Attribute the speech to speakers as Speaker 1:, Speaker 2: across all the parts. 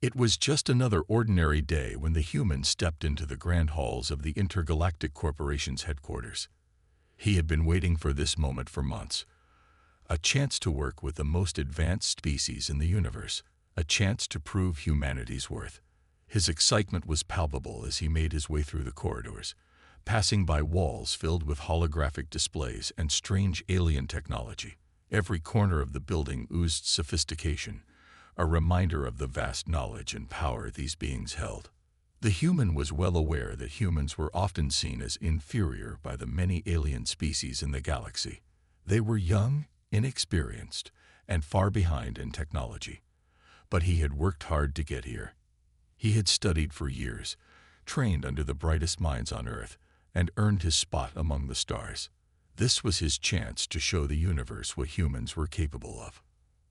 Speaker 1: It was just another ordinary day when the human stepped into the grand halls of the Intergalactic Corporation's headquarters. He had been waiting for this moment for months. A chance to work with the most advanced species in the universe. A chance to prove humanity's worth. His excitement was palpable as he made his way through the corridors, passing by walls filled with holographic displays and strange alien technology. Every corner of the building oozed sophistication, a reminder of the vast knowledge and power these beings held. The human was well aware that humans were often seen as inferior by the many alien species in the galaxy. They were young, inexperienced, and far behind in technology. But he had worked hard to get here. He had studied for years, trained under the brightest minds on Earth, and earned his spot among the stars. This was his chance to show the universe what humans were capable of.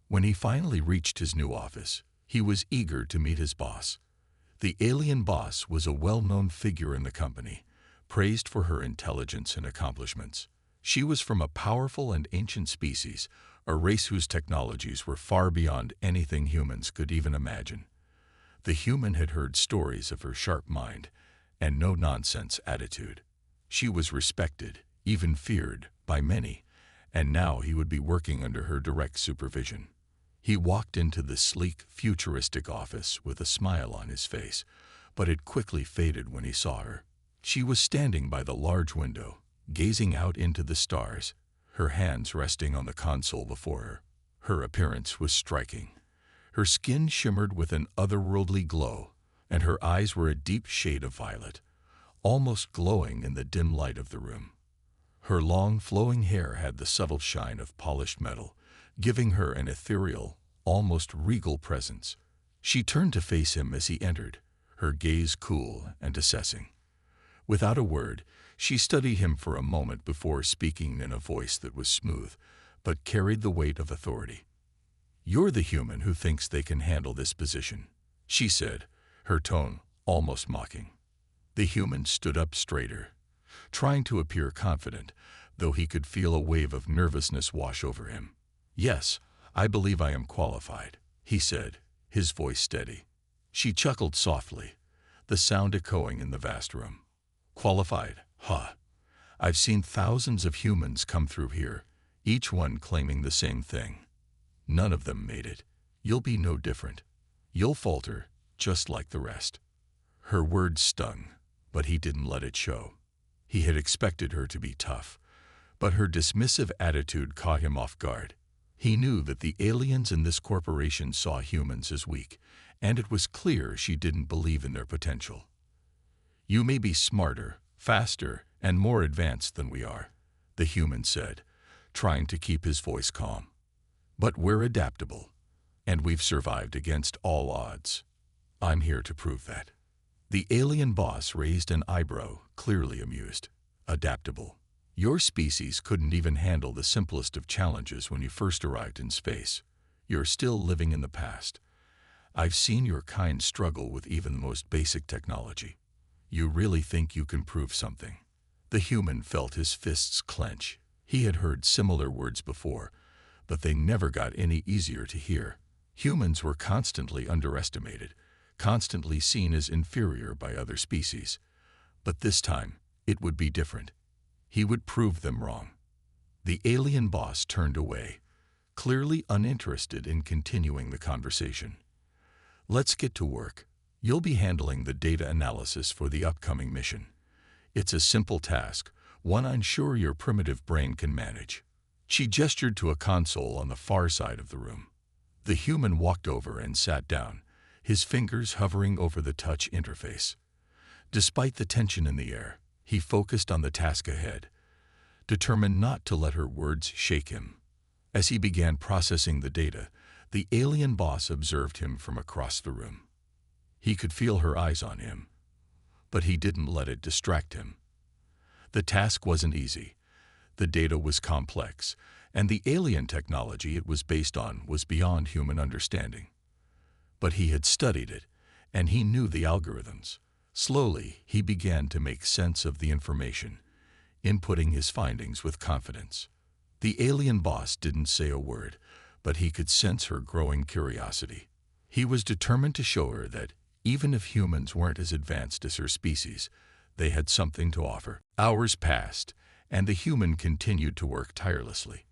Speaker 1: When he finally reached his new office, he was eager to meet his boss. The alien boss was a well-known figure in the company, praised for her intelligence and accomplishments. She was from a powerful and ancient species, a race whose technologies were far beyond anything humans could even imagine. The human had heard stories of her sharp mind and no-nonsense attitude. She was respected, even feared, by many, and now he would be working under her direct supervision. He walked into the sleek, futuristic office with a smile on his face, but it quickly faded when he saw her. She was standing by the large window, gazing out into the stars, her hands resting on the console before her. Her appearance was striking. Her skin shimmered with an otherworldly glow, and her eyes were a deep shade of violet, almost glowing in the dim light of the room. Her long, flowing hair had the subtle shine of polished metal, giving her an ethereal, almost regal presence. She turned to face him as he entered, her gaze cool and assessing. Without a word, she studied him for a moment before speaking in a voice that was smooth, but carried the weight of authority. "You're the human who thinks they can handle this position," she said, her tone almost mocking. The human stood up straighter, trying to appear confident, though he could feel a wave of nervousness wash over him. "Yes, I believe I am qualified," he said, his voice steady. She chuckled softly, the sound echoing in the vast room. "Qualified, huh? I've seen thousands of humans come through here, each one claiming the same thing. None of them made it. You'll be no different. You'll falter, just like the rest." Her words stung, but he didn't let it show. He had expected her to be tough, but her dismissive attitude caught him off guard. He knew that the aliens in this corporation saw humans as weak, and it was clear she didn't believe in their potential. "You may be smarter, faster, and more advanced than we are," the human said, trying to keep his voice calm. "But we're adaptable, and we've survived against all odds. I'm here to prove that." The alien boss raised an eyebrow, clearly amused. "Adaptable? Your species couldn't even handle the simplest of challenges when you first arrived in space. You're still living in the past. I've seen your kind struggle with even the most basic technology. You really think you can prove something?" The human felt his fists clench. He had heard similar words before, but they never got any easier to hear. Humans were constantly underestimated, constantly seen as inferior by other species. But this time, it would be different. He would prove them wrong. The alien boss turned away, clearly uninterested in continuing the conversation. "Let's get to work. You'll be handling the data analysis for the upcoming mission. It's a simple task, one I'm sure your primitive brain can manage." She gestured to a console on the far side of the room. The human walked over and sat down, his fingers hovering over the touch interface. Despite the tension in the air, he focused on the task ahead, determined not to let her words shake him. As he began processing the data, the alien boss observed him from across the room. He could feel her eyes on him, but he didn't let it distract him. The task wasn't easy. The data was complex, and the alien technology it was based on was beyond human understanding. But he had studied it, and he knew the algorithms. Slowly, he began to make sense of the information, inputting his findings with confidence. The alien boss didn't say a word, but he could sense her growing curiosity. He was determined to show her that, even if humans weren't as advanced as her species, they had something to offer. Hours passed, and the human continued to work tirelessly.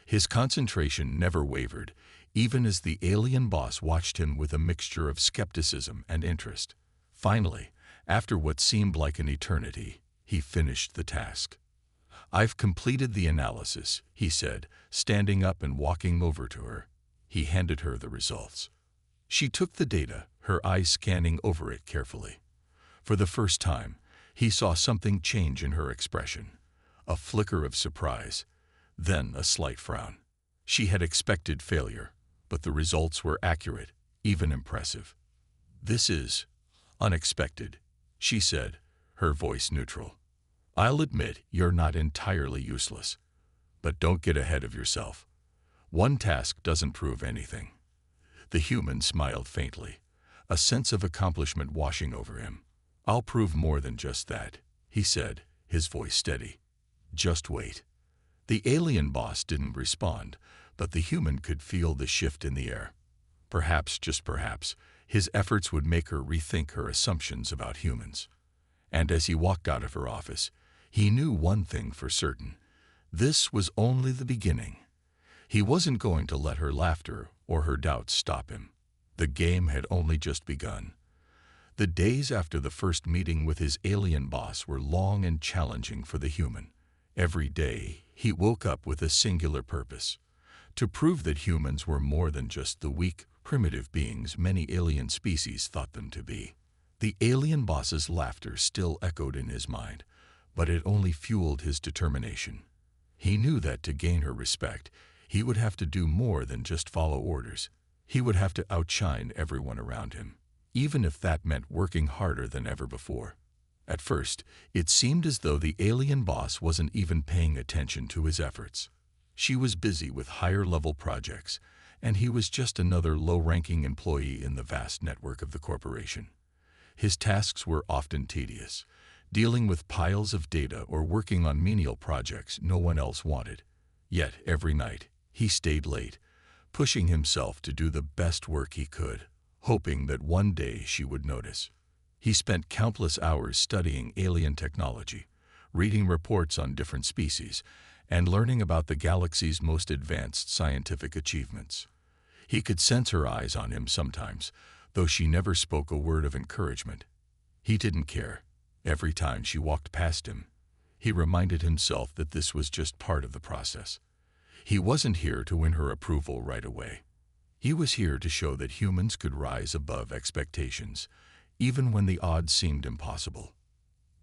Speaker 1: His concentration never wavered, even as the alien boss watched him with a mixture of skepticism and interest. Finally, after what seemed like an eternity, he finished the task. "I've completed the analysis," he said, standing up and walking over to her. He handed her the results. She took the data, her eyes scanning over it carefully. For the first time, he saw something change in her expression. A flicker of surprise, then a slight frown. She had expected failure, but the results were accurate, even impressive. "This is unexpected," she said, her voice neutral. "I'll admit you're not entirely useless, but don't get ahead of yourself. One task doesn't prove anything." The human smiled faintly, a sense of accomplishment washing over him. "I'll prove more than just that," he said, his voice steady. "Just wait." The alien boss didn't respond, but the human could feel the shift in the air. Perhaps, just perhaps, his efforts would make her rethink her assumptions about humans. And as he walked out of her office, he knew one thing for certain. This was only the beginning. He wasn't going to let her laughter or her doubts stop him. The game had only just begun. The days after the first meeting with his alien boss were long and challenging for the human. Every day, he woke up with a singular purpose: to prove that humans were more than just the weak, primitive beings many alien species thought them to be. The alien boss's laughter still echoed in his mind, but it only fueled his determination. He knew that to gain her respect, he would have to do more than just follow orders. He would have to outshine everyone around him, even if that meant working harder than ever before. At first, it seemed as though the alien boss wasn't even paying attention to his efforts. She was busy with higher-level projects, and he was just another low-ranking employee in the vast network of the corporation. His tasks were often tedious, dealing with piles of data or working on menial projects no one else wanted. Yet every night, he stayed late, pushing himself to do the best work he could, hoping that one day she would notice. He spent countless hours studying alien technology, reading reports on different species, and learning about the galaxy's most advanced scientific achievements. He could sense her eyes on him sometimes, though she never spoke a word of encouragement. He didn't care. Every time she walked past him, he reminded himself that this was just part of the process. He wasn't here to win her approval right away. He was here to show that humans could rise above expectations, even when the odds seemed impossible.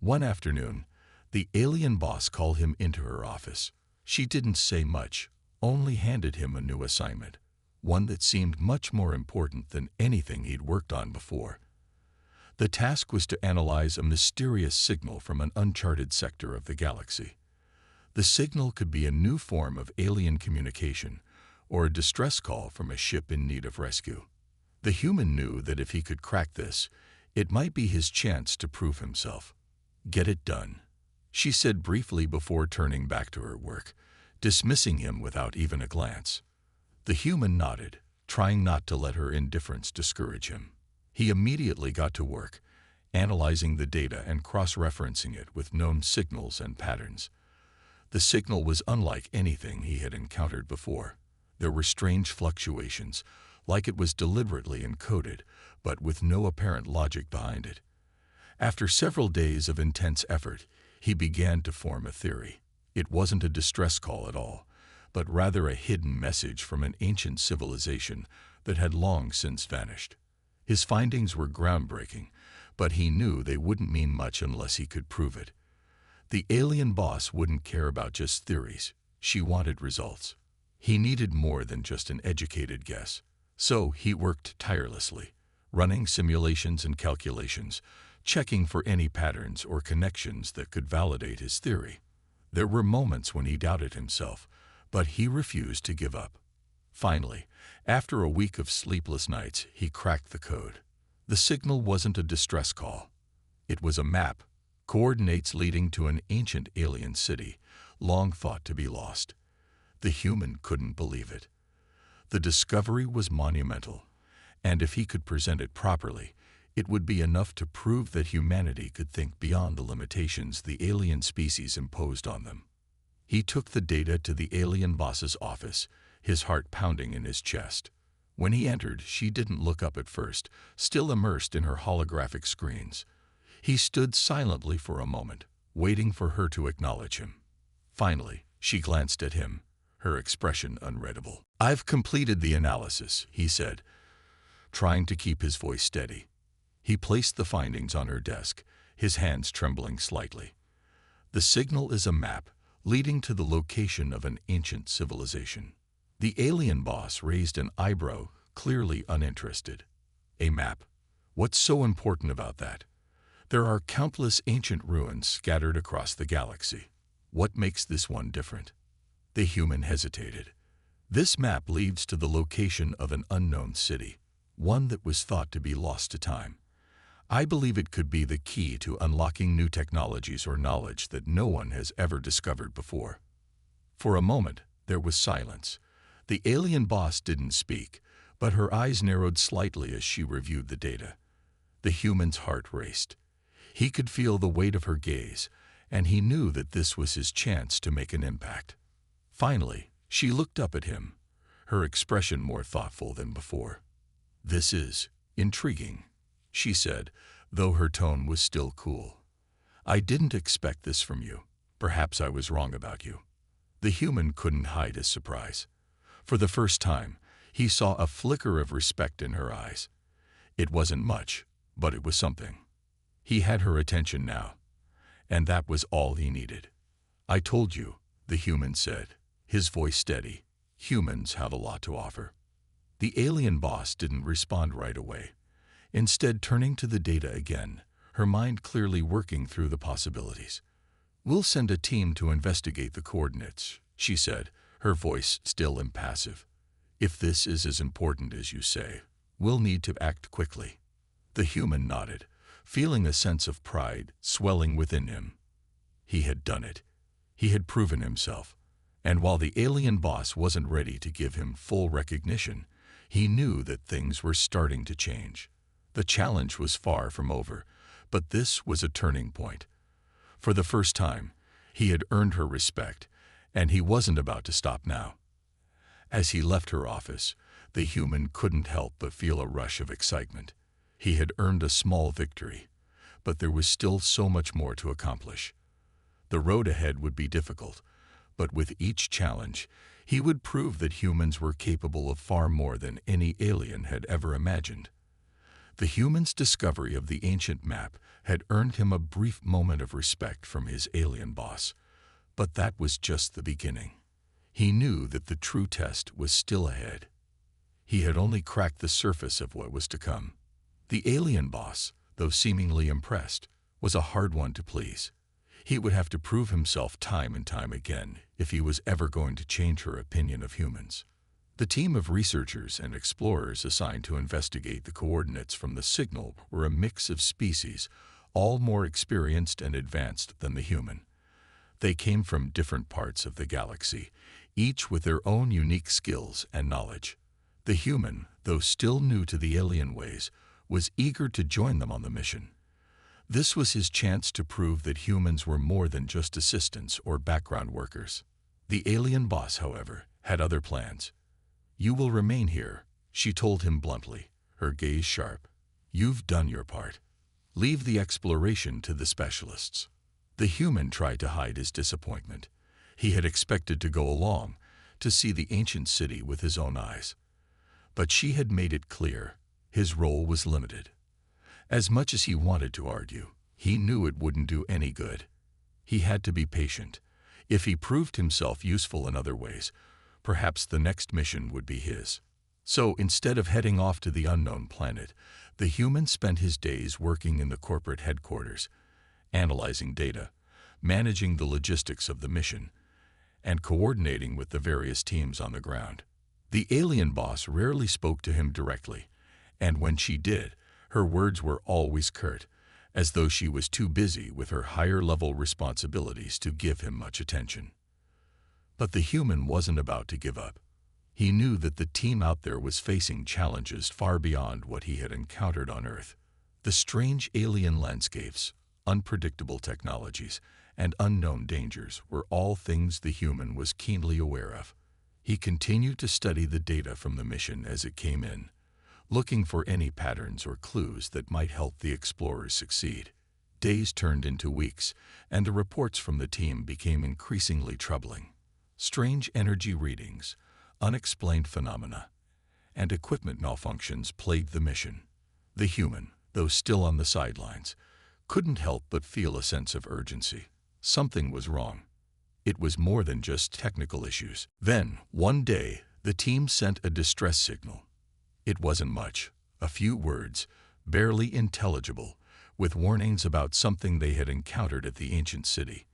Speaker 1: One afternoon, the alien boss called him into her office. She didn't say much, only handed him a new assignment, one that seemed much more important than anything he'd worked on before. The task was to analyze a mysterious signal from an uncharted sector of the galaxy. The signal could be a new form of alien communication, or a distress call from a ship in need of rescue. The human knew that if he could crack this, it might be his chance to prove himself. "Get it done," she said briefly before turning back to her work, dismissing him without even a glance. The human nodded, trying not to let her indifference discourage him. He immediately got to work, analyzing the data and cross-referencing it with known signals and patterns. The signal was unlike anything he had encountered before. There were strange fluctuations, like it was deliberately encoded, but with no apparent logic behind it. After several days of intense effort, he began to form a theory. It wasn't a distress call at all, but rather a hidden message from an ancient civilization that had long since vanished. His findings were groundbreaking, but he knew they wouldn't mean much unless he could prove it. The alien boss wouldn't care about just theories. She wanted results. He needed more than just an educated guess. So he worked tirelessly, running simulations and calculations, checking for any patterns or connections that could validate his theory. There were moments when he doubted himself, but he refused to give up. Finally, after a week of sleepless nights, he cracked the code. The signal wasn't a distress call. It was a map, coordinates leading to an ancient alien city, long thought to be lost. The human couldn't believe it. The discovery was monumental, And if he could present it properly, it would be enough to prove that humanity could think beyond the limitations the alien species imposed on them. He took the data to the alien boss's office, his heart pounding in his chest. When he entered, she didn't look up at first, still immersed in her holographic screens. He stood silently for a moment, waiting for her to acknowledge him. Finally, she glanced at him, her expression unreadable. "I've completed the analysis," he said, trying to keep his voice steady. He placed the findings on her desk, his hands trembling slightly. "The signal is a map leading to the location of an ancient civilization." The alien boss raised an eyebrow, clearly uninterested. "A map? What's so important about that? There are countless ancient ruins scattered across the galaxy. What makes this one different?" The human hesitated. "This map leads to the location of an unknown city, one that was thought to be lost to time. I believe it could be the key to unlocking new technologies or knowledge that no one has ever discovered before." For a moment, there was silence. The alien boss didn't speak, but her eyes narrowed slightly as she reviewed the data. The human's heart raced. He could feel the weight of her gaze, and he knew that this was his chance to make an impact. Finally, she looked up at him, her expression more thoughtful than before. "This is intriguing," she said, though her tone was still cool. "I didn't expect this from you. Perhaps I was wrong about you." The human couldn't hide his surprise. For the first time, he saw a flicker of respect in her eyes. It wasn't much, but it was something. He had her attention now, and that was all he needed. "I told you," the human said, his voice steady. "Humans have a lot to offer." The alien boss didn't respond right away. Instead, turning to the data again, her mind clearly working through the possibilities. "We'll send a team to investigate the coordinates," she said, her voice still impassive. "If this is as important as you say, we'll need to act quickly." The human nodded, feeling a sense of pride swelling within him. He had done it. He had proven himself. And while the alien boss wasn't ready to give him full recognition, he knew that things were starting to change. The challenge was far from over, but this was a turning point. For the first time, he had earned her respect, and he wasn't about to stop now. As he left her office, the human couldn't help but feel a rush of excitement. He had earned a small victory, but there was still so much more to accomplish. The road ahead would be difficult, but with each challenge, he would prove that humans were capable of far more than any alien had ever imagined. The human's discovery of the ancient map had earned him a brief moment of respect from his alien boss, but that was just the beginning. He knew that the true test was still ahead. He had only cracked the surface of what was to come. The alien boss, though seemingly impressed, was a hard one to please. He would have to prove himself time and time again if he was ever going to change her opinion of humans. The team of researchers and explorers assigned to investigate the coordinates from the signal were a mix of species, all more experienced and advanced than the human. They came from different parts of the galaxy, each with their own unique skills and knowledge. The human, though still new to the alien ways, was eager to join them on the mission. This was his chance to prove that humans were more than just assistants or background workers. The alien boss, however, had other plans. "You will remain here," she told him bluntly, her gaze sharp. "You've done your part. Leave the exploration to the specialists." The human tried to hide his disappointment. He had expected to go along, to see the ancient city with his own eyes. But she had made it clear, his role was limited. As much as he wanted to argue, he knew it wouldn't do any good. He had to be patient. If he proved himself useful in other ways, perhaps the next mission would be his. So instead of heading off to the unknown planet, the human spent his days working in the corporate headquarters, analyzing data, managing the logistics of the mission, and coordinating with the various teams on the ground. The alien boss rarely spoke to him directly, and when she did, her words were always curt, as though she was too busy with her higher-level responsibilities to give him much attention. But the human wasn't about to give up. He knew that the team out there was facing challenges far beyond what he had encountered on Earth. The strange alien landscapes, unpredictable technologies, and unknown dangers were all things the human was keenly aware of. He continued to study the data from the mission as it came in, looking for any patterns or clues that might help the explorers succeed. Days turned into weeks, and the reports from the team became increasingly troubling. Strange energy readings, unexplained phenomena, and equipment malfunctions plagued the mission. The human, though still on the sidelines, couldn't help but feel a sense of urgency. Something was wrong. It was more than just technical issues. Then, one day, the team sent a distress signal. It wasn't much, a few words, barely intelligible, with warnings about something they had encountered at the ancient city.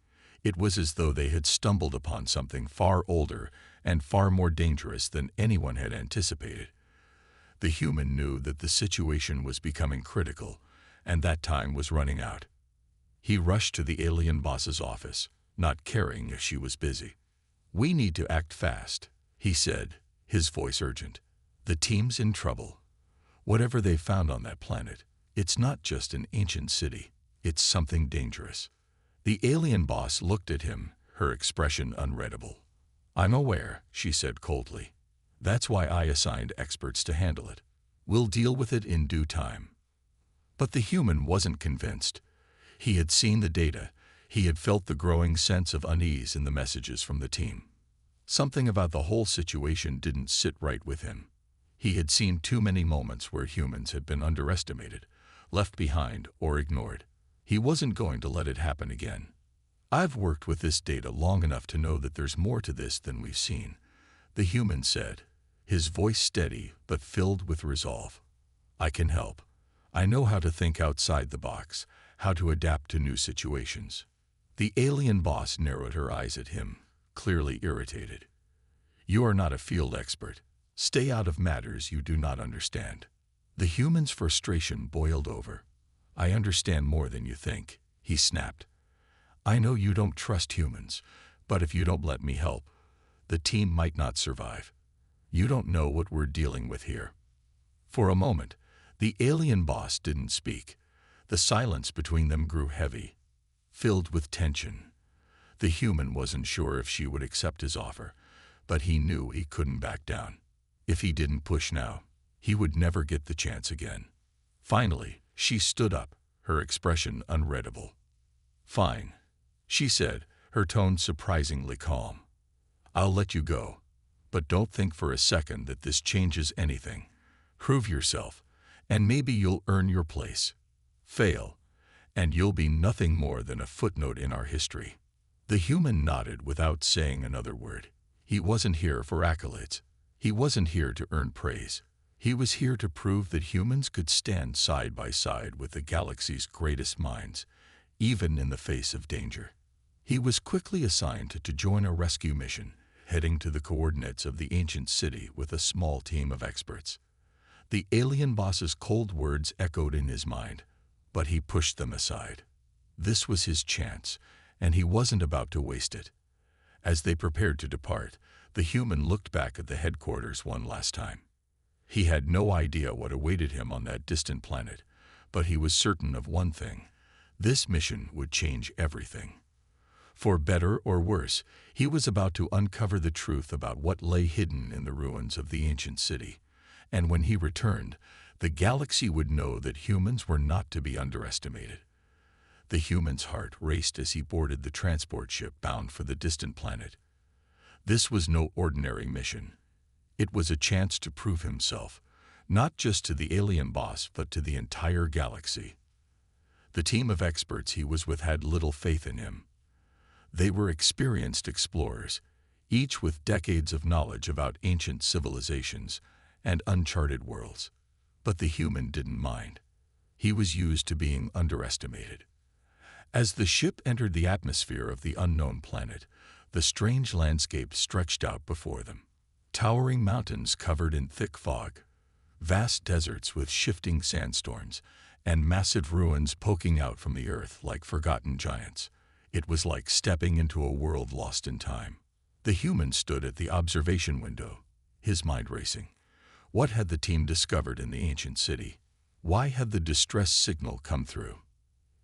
Speaker 1: It was as though they had stumbled upon something far older and far more dangerous than anyone had anticipated. The human knew that the situation was becoming critical, and that time was running out. He rushed to the alien boss's office, not caring if she was busy. "We need to act fast," he said, his voice urgent. "The team's in trouble. Whatever they found on that planet, it's not just an ancient city, it's something dangerous." The alien boss looked at him, her expression unreadable. "I'm aware," she said coldly. "That's why I assigned experts to handle it. We'll deal with it in due time." But the human wasn't convinced. He had seen the data. He had felt the growing sense of unease in the messages from the team. Something about the whole situation didn't sit right with him. He had seen too many moments where humans had been underestimated, left behind, or ignored. He wasn't going to let it happen again. "I've worked with this data long enough to know that there's more to this than we've seen," the human said, his voice steady but filled with resolve. "I can help. I know how to think outside the box, how to adapt to new situations." The alien boss narrowed her eyes at him, clearly irritated. "You are not a field expert. Stay out of matters you do not understand." The human's frustration boiled over. "I understand more than you think," he snapped. "I know you don't trust humans, but if you don't let me help, the team might not survive. You don't know what we're dealing with here." For a moment, the alien boss didn't speak. The silence between them grew heavy, filled with tension. The human wasn't sure if she would accept his offer, but he knew he couldn't back down. If he didn't push now, he would never get the chance again. Finally, she stood up, her expression unreadable. "Fine," she said, her tone surprisingly calm. "I'll let you go, but don't think for a second that this changes anything. Prove yourself, and maybe you'll earn your place. Fail, and you'll be nothing more than a footnote in our history." The human nodded without saying another word. He wasn't here for accolades. He wasn't here to earn praise. He was here to prove that humans could stand side by side with the galaxy's greatest minds, even in the face of danger. He was quickly assigned to join a rescue mission, heading to the coordinates of the ancient city with a small team of experts. The alien boss's cold words echoed in his mind, but he pushed them aside. This was his chance, and he wasn't about to waste it. As they prepared to depart, the human looked back at the headquarters one last time. He had no idea what awaited him on that distant planet, but he was certain of one thing: this mission would change everything. For better or worse, he was about to uncover the truth about what lay hidden in the ruins of the ancient city. And when he returned, the galaxy would know that humans were not to be underestimated. The human's heart raced as he boarded the transport ship bound for the distant planet. This was no ordinary mission. It was a chance to prove himself, not just to the alien boss, but to the entire galaxy. The team of experts he was with had little faith in him. They were experienced explorers, each with decades of knowledge about ancient civilizations and uncharted worlds. But the human didn't mind. He was used to being underestimated. As the ship entered the atmosphere of the unknown planet, the strange landscape stretched out before them. Towering mountains covered in thick fog, vast deserts with shifting sandstorms, and massive ruins poking out from the earth like forgotten giants. It was like stepping into a world lost in time. The human stood at the observation window, his mind racing. What had the team discovered in the ancient city? Why had the distress signal come through?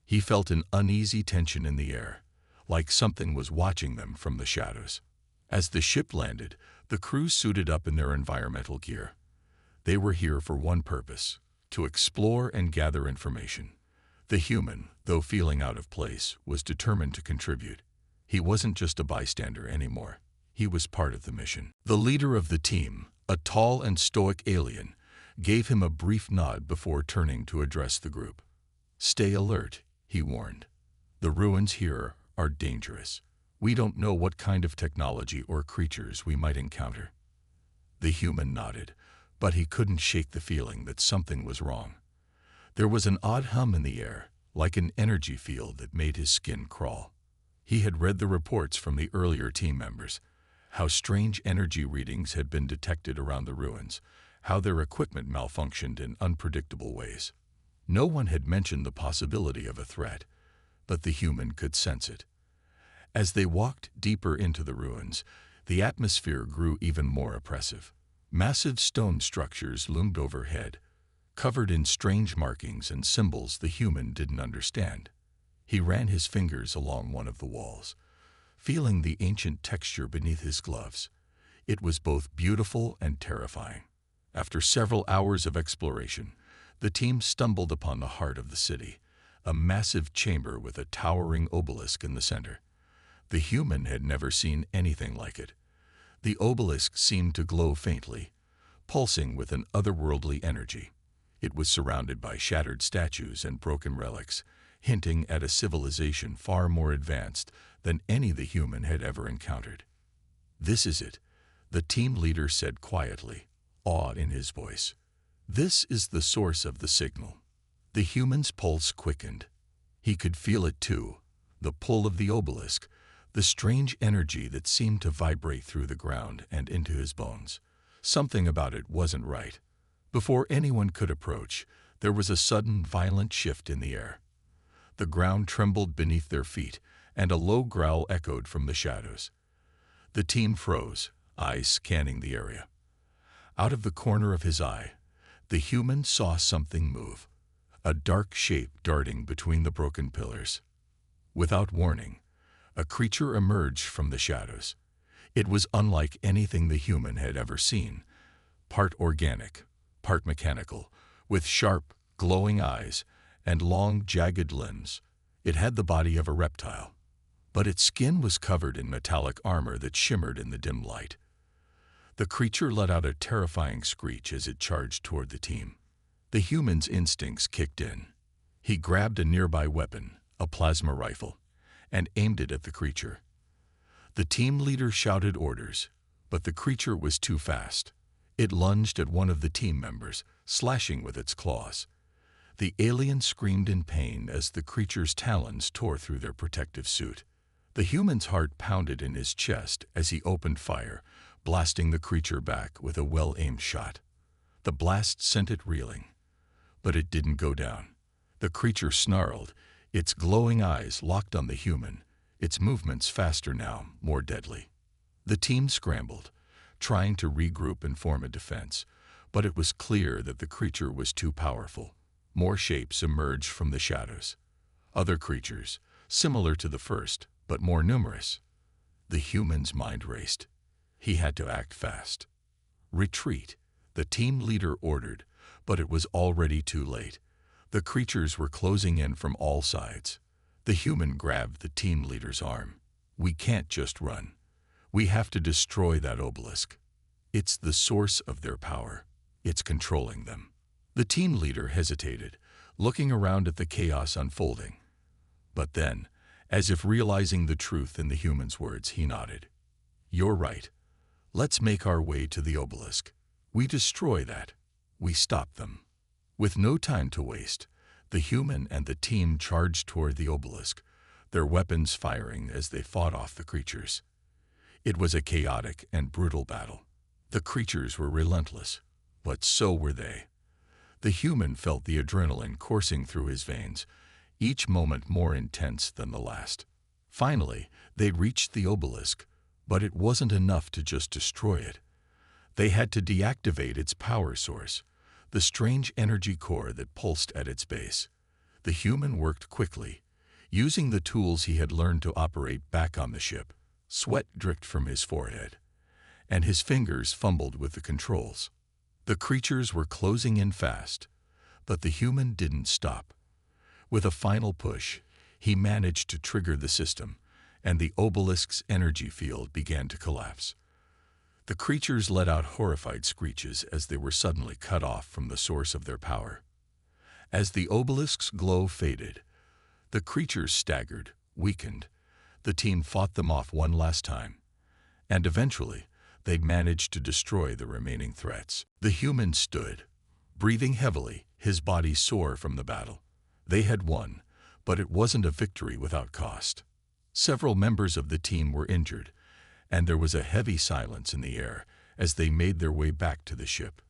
Speaker 1: He felt an uneasy tension in the air, like something was watching them from the shadows. As the ship landed, the crew suited up in their environmental gear. They were here for one purpose: to explore and gather information. The human, though feeling out of place, was determined to contribute. He wasn't just a bystander anymore. He was part of the mission. The leader of the team, a tall and stoic alien, gave him a brief nod before turning to address the group. "Stay alert," he warned. "The ruins here are dangerous. We don't know what kind of technology or creatures we might encounter." The human nodded, but he couldn't shake the feeling that something was wrong. There was an odd hum in the air, like an energy field that made his skin crawl. He had read the reports from the earlier team members, how strange energy readings had been detected around the ruins, how their equipment malfunctioned in unpredictable ways. No one had mentioned the possibility of a threat, but the human could sense it. As they walked deeper into the ruins, the atmosphere grew even more oppressive. Massive stone structures loomed overhead, covered in strange markings and symbols the human didn't understand. He ran his fingers along one of the walls, feeling the ancient texture beneath his gloves. It was both beautiful and terrifying. After several hours of exploration, the team stumbled upon the heart of the city, a massive chamber with a towering obelisk in the center. The human had never seen anything like it. The obelisk seemed to glow faintly, pulsing with an otherworldly energy. It was surrounded by shattered statues and broken relics, hinting at a civilization far more advanced than any the human had ever encountered. "This is it," the team leader said quietly, awe in his voice. "This is the source of the signal." The human's pulse quickened. He could feel it too, the pull of the obelisk, the strange energy that seemed to vibrate through the ground and into his bones. Something about it wasn't right. Before anyone could approach, there was a sudden, violent shift in the air. The ground trembled beneath their feet, and a low growl echoed from the shadows. The team froze, eyes scanning the area. Out of the corner of his eye, the human saw something move, a dark shape darting between the broken pillars. Without warning, a creature emerged from the shadows. It was unlike anything the human had ever seen, part organic, part mechanical, with sharp, glowing eyes and long, jagged limbs. It had the body of a reptile, but its skin was covered in metallic armor that shimmered in the dim light. The creature let out a terrifying screech as it charged toward the team. The human's instincts kicked in. He grabbed a nearby weapon, a plasma rifle, and aimed it at the creature. The team leader shouted orders, but the creature was too fast. It lunged at one of the team members, slashing with its claws. The alien screamed in pain as the creature's talons tore through their protective suit. The human's heart pounded in his chest as he opened fire, blasting the creature back with a well-aimed shot. The blast sent it reeling, but it didn't go down. The creature snarled, its glowing eyes locked on the human, its movements faster now, more deadly. The team scrambled, trying to regroup and form a defense, but it was clear that the creature was too powerful. More shapes emerged from the shadows. Other creatures, similar to the first, but more numerous. The human's mind raced. He had to act fast. "Retreat," the team leader ordered, but it was already too late. The creatures were closing in from all sides. The human grabbed the team leader's arm. "We can't just run. We have to destroy that obelisk. It's the source of their power. It's controlling them." The team leader hesitated, looking around at the chaos unfolding. But then, as if realizing the truth in the human's words, he nodded. "You're right. Let's make our way to the obelisk. We destroy that. We stop them." With no time to waste, the human and the team charged toward the obelisk, their weapons firing as they fought off the creatures. It was a chaotic and brutal battle. The creatures were relentless, but so were they. The human felt the adrenaline coursing through his veins, each moment more intense than the last. Finally, they reached the obelisk, but it wasn't enough to just destroy it. They had to deactivate its power source, the strange energy core that pulsed at its base. The human worked quickly, using the tools he had learned to operate back on the ship. Sweat dripped from his forehead, and his fingers fumbled with the controls. The creatures were closing in fast, but the human didn't stop. With a final push, he managed to trigger the system, and the obelisk's energy field began to collapse. The creatures let out horrified screeches as they were suddenly cut off from the source of their power. As the obelisk's glow faded, the creatures staggered, weakened. The team fought them off one last time, and eventually they managed to destroy the remaining threats. The human stood, breathing heavily, his body sore from the battle. They had won, but it wasn't a victory without cost. Several members of the team were injured, and there was a heavy silence in the air as they made their way back to the ship.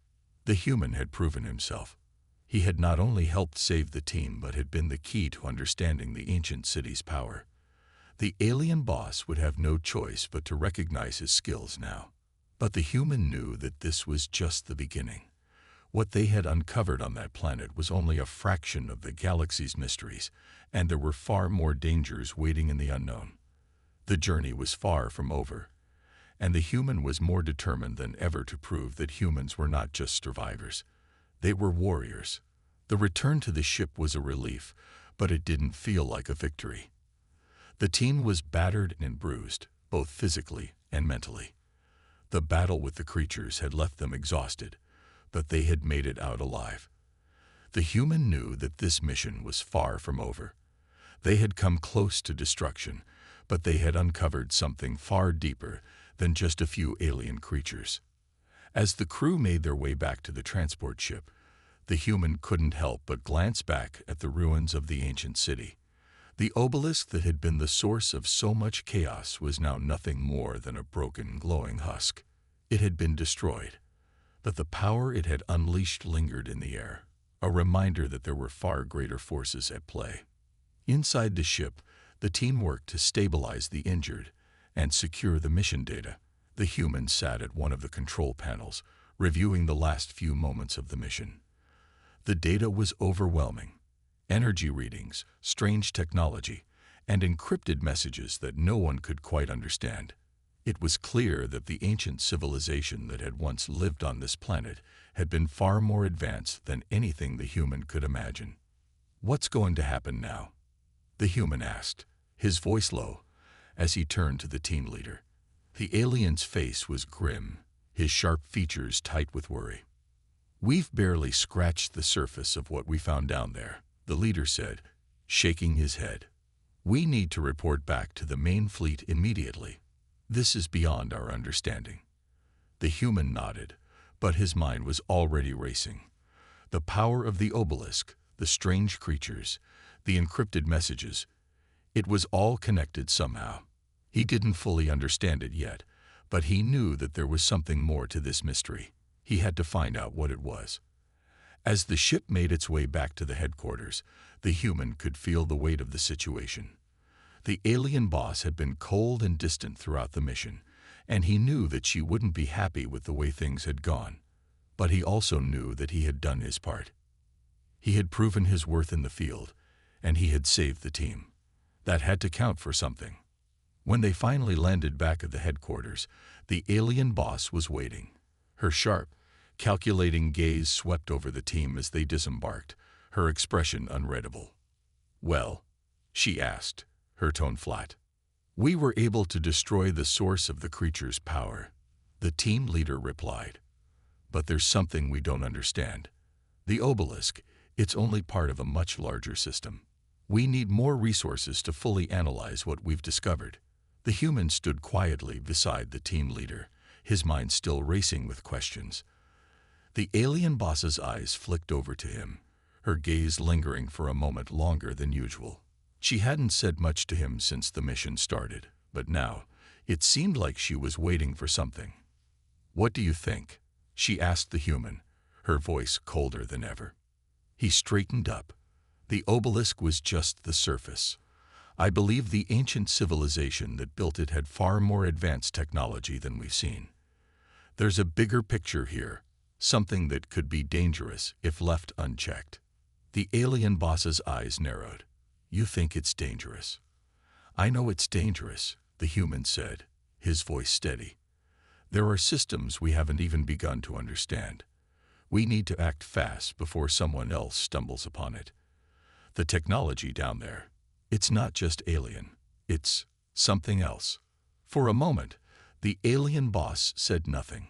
Speaker 1: The human had proven himself. He had not only helped save the team, but had been the key to understanding the ancient city's power. The alien boss would have no choice but to recognize his skills now. But the human knew that this was just the beginning. What they had uncovered on that planet was only a fraction of the galaxy's mysteries, and there were far more dangers waiting in the unknown. The journey was far from over, and the human was more determined than ever to prove that humans were not just survivors. They were warriors. The return to the ship was a relief, but it didn't feel like a victory. The team was battered and bruised, both physically and mentally. The battle with the creatures had left them exhausted, but they had made it out alive. The human knew that this mission was far from over. They had come close to destruction, but they had uncovered something far deeper than just a few alien creatures. As the crew made their way back to the transport ship, the human couldn't help but glance back at the ruins of the ancient city. The obelisk that had been the source of so much chaos was now nothing more than a broken, glowing husk. It had been destroyed, but the power it had unleashed lingered in the air, a reminder that there were far greater forces at play. Inside the ship, the team worked to stabilize the injured and secure the mission data. The human sat at one of the control panels, reviewing the last few moments of the mission. The data was overwhelming. Energy readings, strange technology, and encrypted messages that no one could quite understand. It was clear that the ancient civilization that had once lived on this planet had been far more advanced than anything the human could imagine. "What's going to happen now?" the human asked, his voice low, as he turned to the team leader. The alien's face was grim, his sharp features tight with worry. "We've barely scratched the surface of what we found down there," the leader said, shaking his head. "We need to report back to the main fleet immediately. This is beyond our understanding." The human nodded, but his mind was already racing. The power of the obelisk, the strange creatures, the encrypted messages, it was all connected somehow. He didn't fully understand it yet, but he knew that there was something more to this mystery. He had to find out what it was. As the ship made its way back to the headquarters, the human could feel the weight of the situation. The alien boss had been cold and distant throughout the mission, and he knew that she wouldn't be happy with the way things had gone. But he also knew that he had done his part. He had proven his worth in the field, and he had saved the team. That had to count for something. When they finally landed back at the headquarters, the alien boss was waiting. Her sharp, calculating gaze swept over the team as they disembarked, her expression unreadable. "Well?" she asked, her tone flat. "We were able to destroy the source of the creature's power," the team leader replied. "But there's something we don't understand. The obelisk, it's only part of a much larger system. We need more resources to fully analyze what we've discovered." The human stood quietly beside the team leader, his mind still racing with questions. The alien boss's eyes flicked over to him, her gaze lingering for a moment longer than usual. She hadn't said much to him since the mission started, but now it seemed like she was waiting for something. "What do you think?" she asked the human, her voice colder than ever. He straightened up. "The obelisk was just the surface. I believe the ancient civilization that built it had far more advanced technology than we've seen. There's a bigger picture here, something that could be dangerous if left unchecked. The alien boss's eyes narrowed. You think it's dangerous? I know it's dangerous, the human said, his voice steady. There are systems we haven't even begun to understand. We need to act fast before someone else stumbles upon it. The technology down there, it's not just alien, it's something else. For a moment, the alien boss said nothing.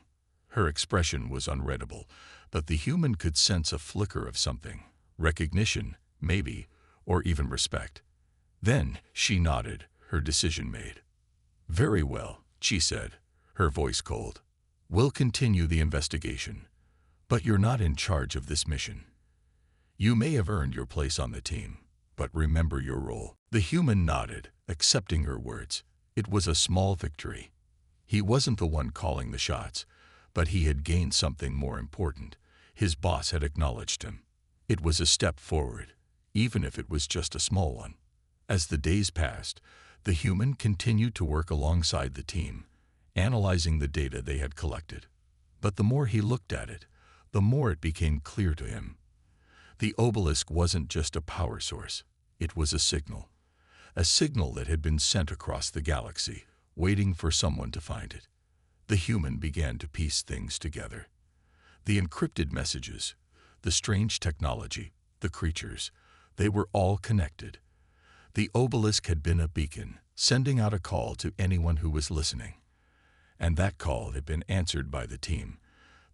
Speaker 1: Her expression was unreadable, but the human could sense a flicker of something. Recognition, maybe, or even respect. Then she nodded, her decision made. Very well, she said, her voice cold. We'll continue the investigation, but you're not in charge of this mission. You may have earned your place on the team, but remember your role. The human nodded, accepting her words. It was a small victory. He wasn't the one calling the shots, but he had gained something more important. His boss had acknowledged him. It was a step forward, even if it was just a small one. As the days passed, the human continued to work alongside the team, analyzing the data they had collected. But the more he looked at it, the more it became clear to him. The obelisk wasn't just a power source. It was a signal that had been sent across the galaxy, waiting for someone to find it. The human began to piece things together. The encrypted messages, the strange technology, the creatures, they were all connected. The obelisk had been a beacon, sending out a call to anyone who was listening. And that call had been answered by the team,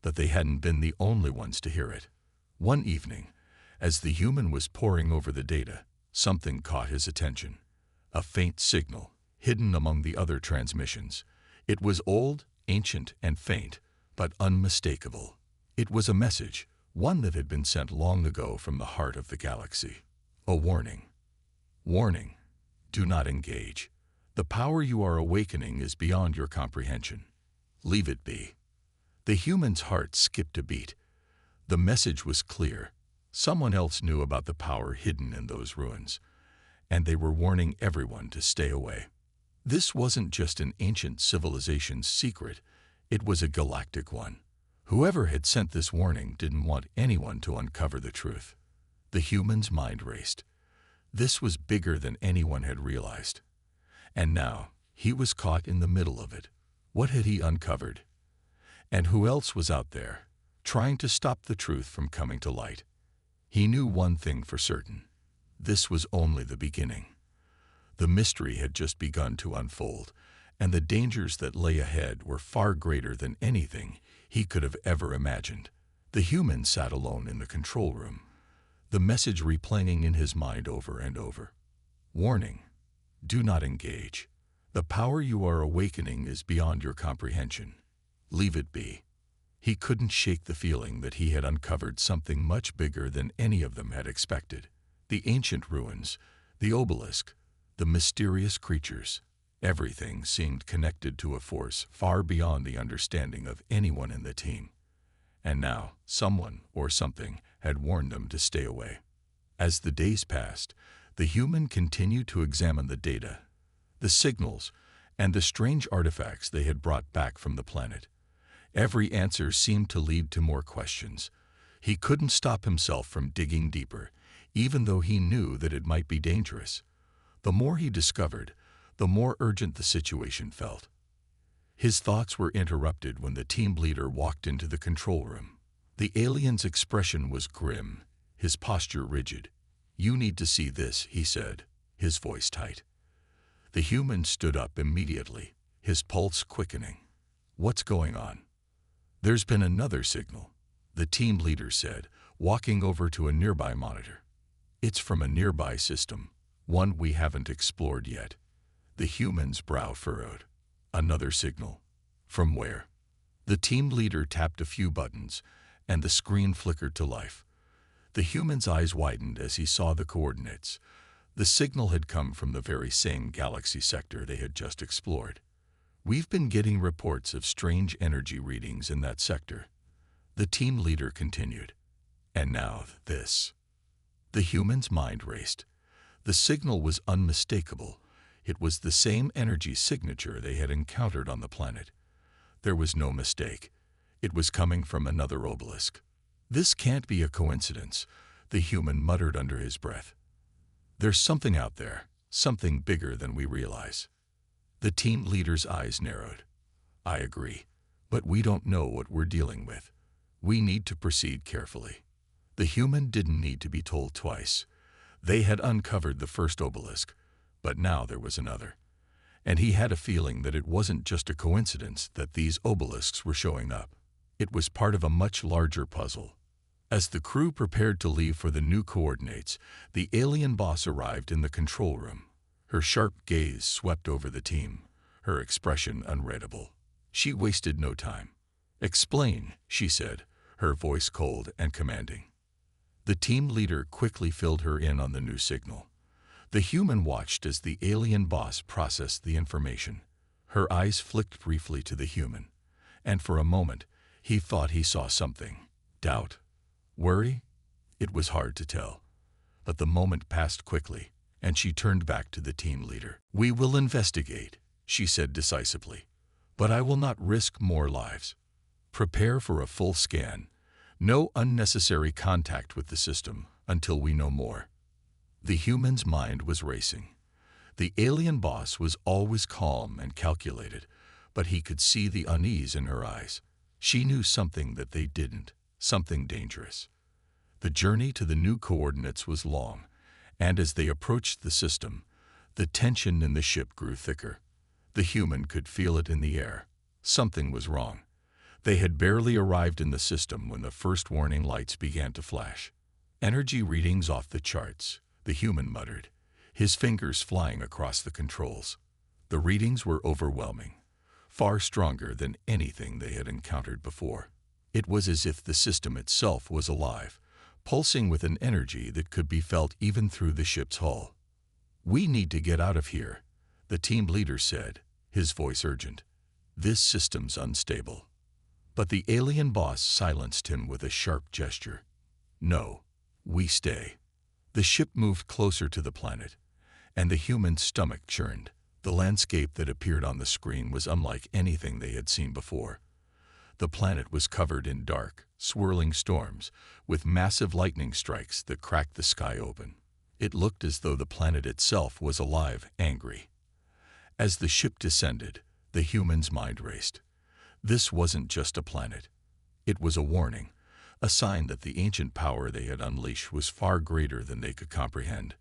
Speaker 1: but they hadn't been the only ones to hear it. One evening, as the human was poring over the data, something caught his attention. A faint signal, hidden among the other transmissions. It was old, ancient, and faint, but unmistakable. It was a message, one that had been sent long ago from the heart of the galaxy. A warning. Warning. Do not engage. The power you are awakening is beyond your comprehension. Leave it be. The human's heart skipped a beat. The message was clear. Someone else knew about the power hidden in those ruins, and they were warning everyone to stay away. This wasn't just an ancient civilization's secret, it was a galactic one. Whoever had sent this warning didn't want anyone to uncover the truth. The human's mind raced. This was bigger than anyone had realized. And now, he was caught in the middle of it. What had he uncovered? And who else was out there, trying to stop the truth from coming to light? He knew one thing for certain. This was only the beginning. The mystery had just begun to unfold, and the dangers that lay ahead were far greater than anything he could have ever imagined. The human sat alone in the control room, the message replaying in his mind over and over. Warning. Do not engage. The power you are awakening is beyond your comprehension. Leave it be. He couldn't shake the feeling that he had uncovered something much bigger than any of them had expected. The ancient ruins, the obelisk, the mysterious creatures, everything seemed connected to a force far beyond the understanding of anyone in the team. And now, someone or something had warned them to stay away. As the days passed, the human continued to examine the data, the signals, and the strange artifacts they had brought back from the planet. Every answer seemed to lead to more questions. He couldn't stop himself from digging deeper, even though he knew that it might be dangerous. The more he discovered, the more urgent the situation felt. His thoughts were interrupted when the team leader walked into the control room. The alien's expression was grim, his posture rigid. You need to see this, he said, his voice tight. The human stood up immediately, his pulse quickening. What's going on? There's been another signal, the team leader said, walking over to a nearby monitor. It's from a nearby system, one we haven't explored yet. The human's brow furrowed. Another signal. From where? The team leader tapped a few buttons, and the screen flickered to life. The human's eyes widened as he saw the coordinates. The signal had come from the very same galaxy sector they had just explored. We've been getting reports of strange energy readings in that sector. The team leader continued. And now this. The human's mind raced. The signal was unmistakable. It was the same energy signature they had encountered on the planet. There was no mistake. It was coming from another obelisk. "This can't be a coincidence," the human muttered under his breath. "There's something out there, something bigger than we realize." The team leader's eyes narrowed. "I agree, but we don't know what we're dealing with. We need to proceed carefully." The human didn't need to be told twice. They had uncovered the first obelisk, but now there was another. And he had a feeling that it wasn't just a coincidence that these obelisks were showing up. It was part of a much larger puzzle. As the crew prepared to leave for the new coordinates, the alien boss arrived in the control room. Her sharp gaze swept over the team, her expression unreadable. She wasted no time. "Explain," she said, her voice cold and commanding. The team leader quickly filled her in on the new signal. The human watched as the alien boss processed the information. Her eyes flicked briefly to the human, and for a moment he thought he saw something. Doubt? Worry? It was hard to tell. But the moment passed quickly, and she turned back to the team leader. "We will investigate," she said decisively, "but I will not risk more lives. Prepare for a full scan. No unnecessary contact with the system until we know more." The human's mind was racing. The alien boss was always calm and calculated, but he could see the unease in her eyes. She knew something that they didn't, something dangerous. The journey to the new coordinates was long, and as they approached the system, the tension in the ship grew thicker. The human could feel it in the air. Something was wrong. They had barely arrived in the system when the first warning lights began to flash. "Energy readings off the charts," the human muttered, his fingers flying across the controls. The readings were overwhelming, far stronger than anything they had encountered before. It was as if the system itself was alive, pulsing with an energy that could be felt even through the ship's hull. "We need to get out of here," the team leader said, his voice urgent. "This system's unstable." But the alien boss silenced him with a sharp gesture. "No, we stay." The ship moved closer to the planet, and the human's stomach churned. The landscape that appeared on the screen was unlike anything they had seen before. The planet was covered in dark, swirling storms, with massive lightning strikes that cracked the sky open. It looked as though the planet itself was alive, angry. As the ship descended, the human's mind raced. This wasn't just a planet. It was a warning, a sign that the ancient power they had unleashed was far greater than they could comprehend.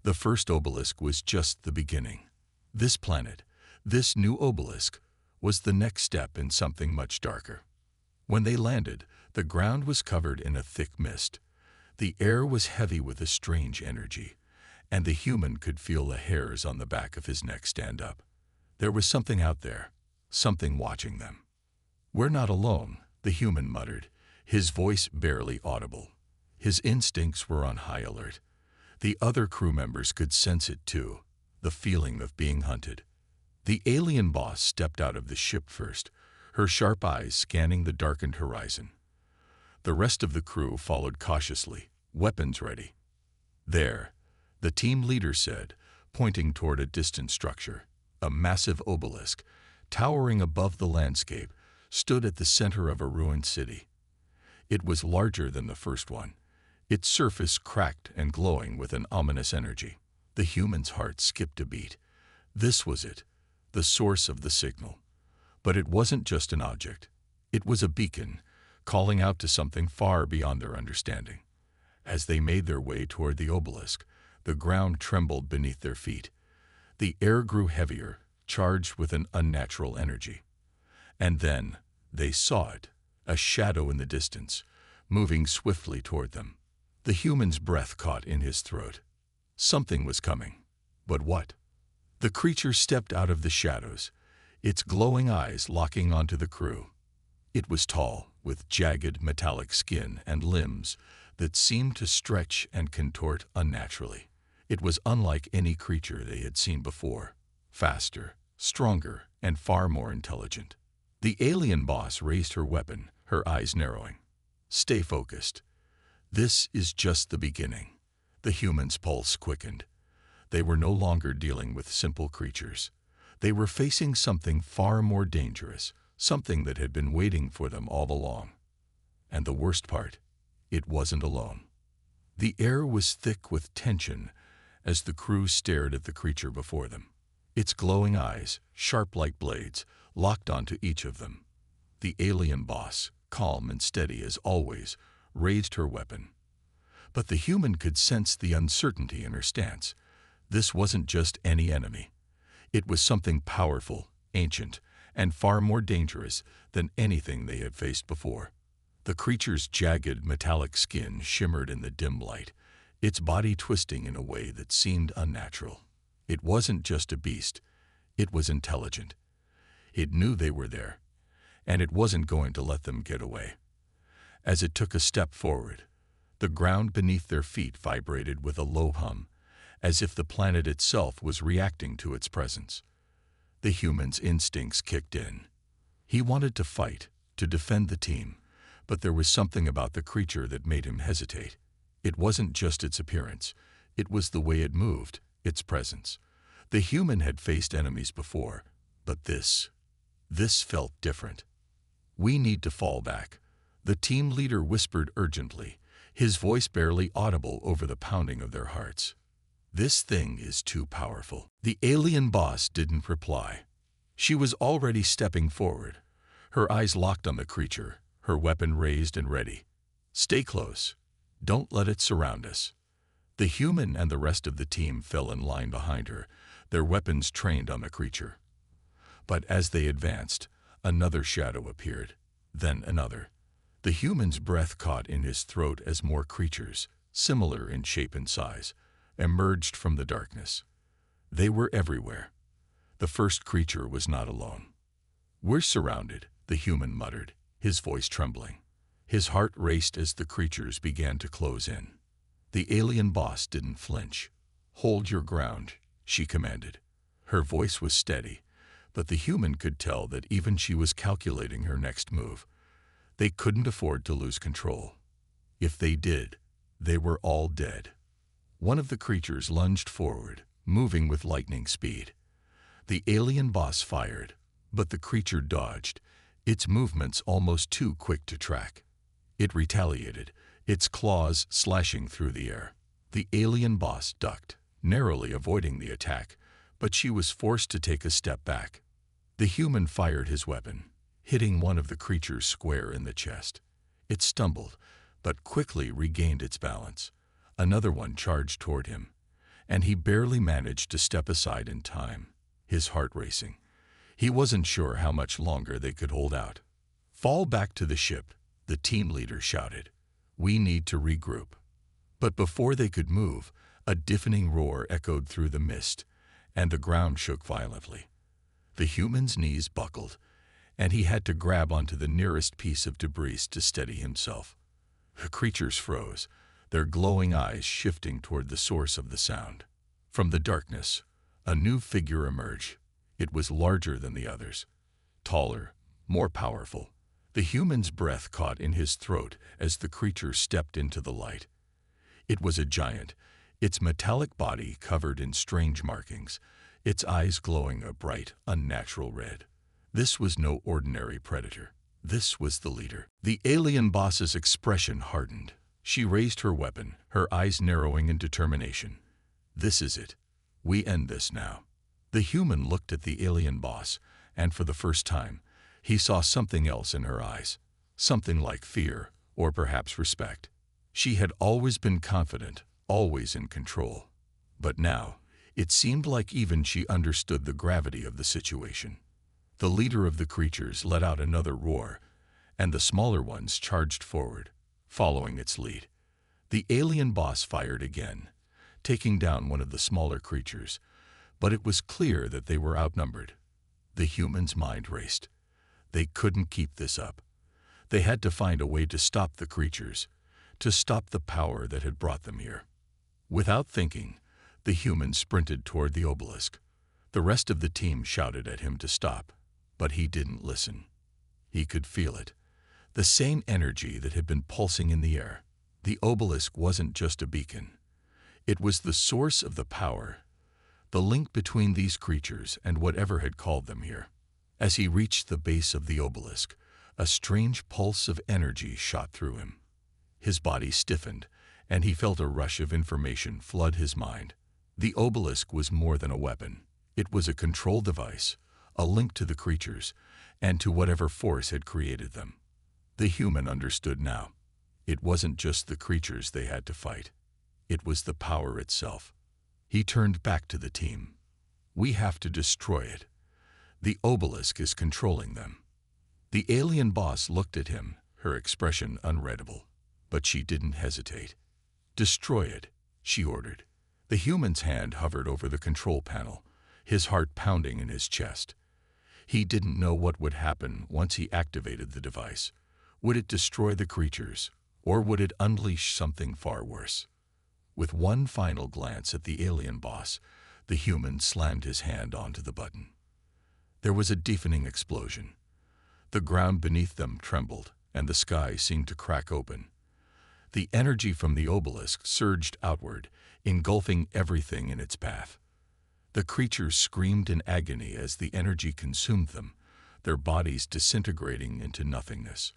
Speaker 1: The first obelisk was just the beginning. This planet, this new obelisk, was the next step in something much darker. When they landed, the ground was covered in a thick mist. The air was heavy with a strange energy, and the human could feel the hairs on the back of his neck stand up. There was something out there, something watching them. "We're not alone," the human muttered, his voice barely audible. His instincts were on high alert. The other crew members could sense it too, the feeling of being hunted. The alien boss stepped out of the ship first, her sharp eyes scanning the darkened horizon. The rest of the crew followed cautiously, weapons ready. "There," the team leader said, pointing toward a distant structure. A massive obelisk, towering above the landscape, stood at the center of a ruined city. It was larger than the first one, its surface cracked and glowing with an ominous energy. The human's heart skipped a beat. This was it, the source of the signal. But it wasn't just an object. It was a beacon, calling out to something far beyond their understanding. As they made their way toward the obelisk, the ground trembled beneath their feet. The air grew heavier, charged with an unnatural energy. And then they saw it, a shadow in the distance, moving swiftly toward them. The human's breath caught in his throat. Something was coming. But what? The creature stepped out of the shadows, its glowing eyes locking onto the crew. It was tall, with jagged metallic skin and limbs that seemed to stretch and contort unnaturally. It was unlike any creature they had seen before, faster, stronger, and far more intelligent. The alien boss raised her weapon, her eyes narrowing. "Stay focused. This is just the beginning." The human's pulse quickened. They were no longer dealing with simple creatures. They were facing something far more dangerous, something that had been waiting for them all along. And the worst part, it wasn't alone. The air was thick with tension as the crew stared at the creature before them. Its glowing eyes, sharp like blades, locked onto each of them. The alien boss, calm and steady as always, raised her weapon. But the human could sense the uncertainty in her stance. This wasn't just any enemy. It was something powerful, ancient, and far more dangerous than anything they had faced before. The creature's jagged, metallic skin shimmered in the dim light, its body twisting in a way that seemed unnatural. It wasn't just a beast, it was intelligent. It knew they were there, and it wasn't going to let them get away. As it took a step forward, the ground beneath their feet vibrated with a low hum, as if the planet itself was reacting to its presence. The human's instincts kicked in. He wanted to fight, to defend the team, but there was something about the creature that made him hesitate. It wasn't just its appearance, it was the way it moved, its presence. The human had faced enemies before, but this felt different. "We need to fall back," the team leader whispered urgently, his voice barely audible over the pounding of their hearts. "This thing is too powerful." The alien boss didn't reply. She was already stepping forward, her eyes locked on the creature, her weapon raised and ready. "Stay close. Don't let it surround us." The human and the rest of the team fell in line behind her, their weapons trained on the creature. But as they advanced, another shadow appeared, then another. The human's breath caught in his throat as more creatures, similar in shape and size, emerged from the darkness. They were everywhere. The first creature was not alone. "We're surrounded," the human muttered, his voice trembling. His heart raced as the creatures began to close in. The alien boss didn't flinch. "Hold your ground," she commanded. Her voice was steady, but the human could tell that even she was calculating her next move. They couldn't afford to lose control. If they did, they were all dead. One of the creatures lunged forward, moving with lightning speed. The alien boss fired, but the creature dodged, its movements almost too quick to track. It retaliated, its claws slashing through the air. The alien boss ducked, narrowly avoiding the attack, but she was forced to take a step back. The human fired his weapon, hitting one of the creatures square in the chest. It stumbled, but quickly regained its balance. Another one charged toward him, and he barely managed to step aside in time, his heart racing. He wasn't sure how much longer they could hold out. "Fall back to the ship," the team leader shouted. "We need to regroup." But before they could move, a deafening roar echoed through the mist, and the ground shook violently. The human's knees buckled, and he had to grab onto the nearest piece of debris to steady himself. The creatures froze, their glowing eyes shifting toward the source of the sound. From the darkness, a new figure emerged. It was larger than the others, taller, more powerful. The human's breath caught in his throat as the creature stepped into the light. It was a giant, its metallic body covered in strange markings, its eyes glowing a bright, unnatural red. This was no ordinary predator. This was the leader. The alien boss's expression hardened. She raised her weapon, her eyes narrowing in determination. "This is it. We end this now." The human looked at the alien boss, and for the first time, he saw something else in her eyes. Something like fear, or perhaps respect. She had always been confident, always in control. But now, it seemed like even she understood the gravity of the situation. The leader of the creatures let out another roar, and the smaller ones charged forward, following its lead. The alien boss fired again, taking down one of the smaller creatures, but it was clear that they were outnumbered. The human's mind raced. They couldn't keep this up. They had to find a way to stop the creatures, to stop the power that had brought them here. Without thinking, the human sprinted toward the obelisk. The rest of the team shouted at him to stop, but he didn't listen. He could feel it, the same energy that had been pulsing in the air. The obelisk wasn't just a beacon. It was the source of the power, the link between these creatures and whatever had called them here. As he reached the base of the obelisk, a strange pulse of energy shot through him. His body stiffened, and he felt a rush of information flood his mind. The obelisk was more than a weapon. It was a control device, a link to the creatures, and to whatever force had created them. The human understood now. It wasn't just the creatures they had to fight. It was the power itself. He turned back to the team. "We have to destroy it. The obelisk is controlling them." The alien boss looked at him, her expression unreadable. But she didn't hesitate. "Destroy it," she ordered. The human's hand hovered over the control panel, his heart pounding in his chest. He didn't know what would happen once he activated the device. Would it destroy the creatures, or would it unleash something far worse? With one final glance at the alien boss, the human slammed his hand onto the button. There was a deafening explosion. The ground beneath them trembled, and the sky seemed to crack open. The energy from the obelisk surged outward, engulfing everything in its path. The creatures screamed in agony as the energy consumed them, their bodies disintegrating into nothingness.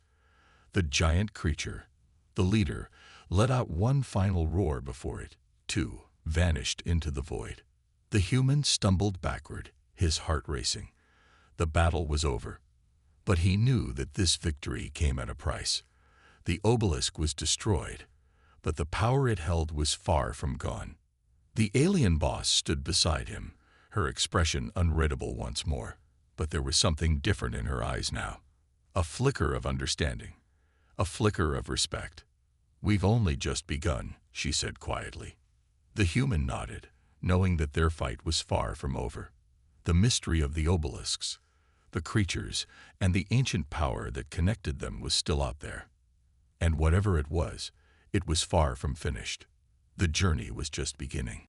Speaker 1: The giant creature, the leader, let out one final roar before it, too, vanished into the void. The human stumbled backward, his heart racing. The battle was over. But he knew that this victory came at a price. The obelisk was destroyed, but the power it held was far from gone. The alien boss stood beside him, her expression unreadable once more. But there was something different in her eyes now. A flicker of understanding. A flicker of respect. "We've only just begun," she said quietly. The human nodded, knowing that their fight was far from over. The mystery of the obelisks, the creatures, and the ancient power that connected them was still out there. And whatever it was far from finished. The journey was just beginning.